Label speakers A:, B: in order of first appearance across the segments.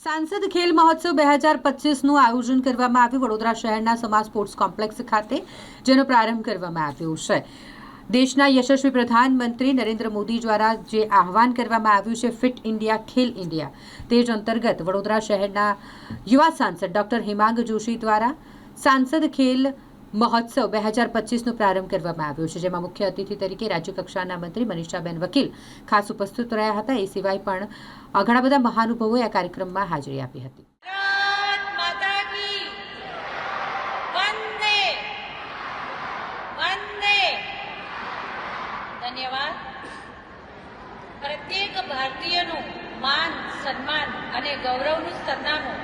A: सांसद खेल महोत्सव 2025નું આયોજન કરવામાં આવ્યું વડોદરા શહેરના સમાજ સ્પોર્ટ્સ કોમ્પ્લેક્સ ખાતે, જેનો પ્રારંભ કરવામાં આવ્યો છે। દેશના યશસ્વી પ્રધાનમંત્રી નરેન્દ્ર મોદી દ્વારા જે આહવાન કરવામાં આવ્યું છે ફિટ ઇન્ડિયા ખેલ ઇન્ડિયા, તે જ અંતર્ગત વડોદરા શહેરના યુવા સાંસદ ડોક્ટર હિમાંગ જોશી દ્વારા सांसद खेल મહોત્સવ 2025નો પ્રારંભ કરવામાં આવ્યો છે, જેમાં મુખ્ય અતિથિ તરીકે રાજ્યકક્ષાના મંત્રી મનીષાબેન વકીલ ખાસ ઉપસ્થિત રહ્યા હતા। એ સિવાય પણ ઘણા બધા મહાનુભાવોએ આ કાર્યક્રમમાં હાજરી આપી હતી।
B: ધન્યવાદ। પ્રત્યેક ભારતીયનું માન, સન્માન અને ગૌરવનું સરનામું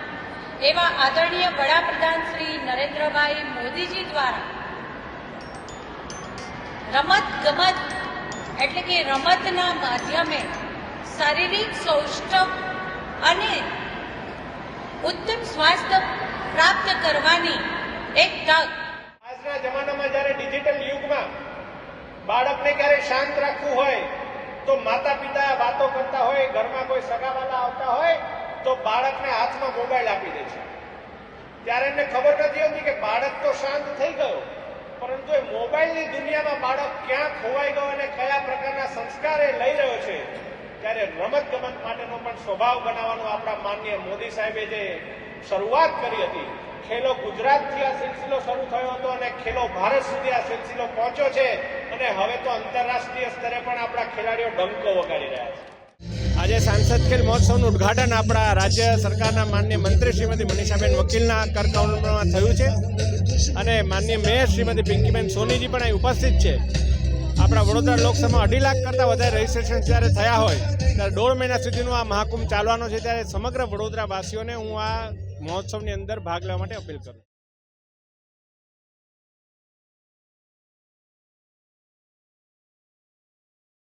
B: એવા આદરણીય વડાપ્રધાન શ્રી નરેન્દ્રભાઈ મોદીજી દ્વારા રમત ગમત એટલે કે રમતના માધ્યમે શારીરિક સૌષ્ઠવ અને ઉત્તમ સ્વાસ્થ્ય પ્રાપ્ત કરવાની એક તક।
C: આજના જમાનામાં જ્યારે ડિજિટલ યુગમાં બાળકને ક્યારે શાંત રાખવું હોય તો માતા પિતા વાતો કરતા હોય, ઘરમાં કોઈ સગાવાલા આવતા હોય તો બાળકને હાથમાં મોબાઈલ આપી દે છે। ત્યારે એમને ખબર નથી હોતી કે બાળક તો શાંત થઈ ગયો, પરંતુ એ મોબાઈલની દુનિયામાં બાળક ક્યાં ખોવાઈ ગયો અને કયા પ્રકારના સંસ્કાર એ લઈ રહ્યો છે। ત્યારે રમત ગમત માટેનો પણ સ્વભાવ બનાવવાનો આપણા માનનીય મોદી સાહેબે જે શરૂઆત કરી હતી, ખેલો ગુજરાતથી આ સિલસિલો શરૂ થયો હતો અને ખેલો ભારત સુધી આ સિલસિલો પહોંચ્યો છે અને હવે તો આંતરરાષ્ટ્રીય સ્તરે પણ આપણા ખેલાડીઓ ડંકો વગાડી રહ્યા છે। આજે सांसद खेल महोत्सवનું ઉદ્ઘાટન આપણા રાજ્ય સરકારના માનનીય મંત્રી શ્રીમતી મનીષાબેન વકીલના કરકમળમાં થયું છે અને માનનીય મેયર શ્રીમતી પિંકીબેન સોનીજી પણ અહીં ઉપસ્થિત છે। આપણા વડોદરા લોકસભામાં 2.5 લાખ કરતાં વધારે રજીસ્ટ્રેશન જ્યારે થયા હોય ત્યારે 1.5 મહિના સુધીનું આ મહાકુંભ ચાલવાનો છે। ત્યારે સમગ્ર વડોદરાવાસીઓને હું આ મહોત્સવની અંદર ભાગ લેવા માટે અપીલ કરું।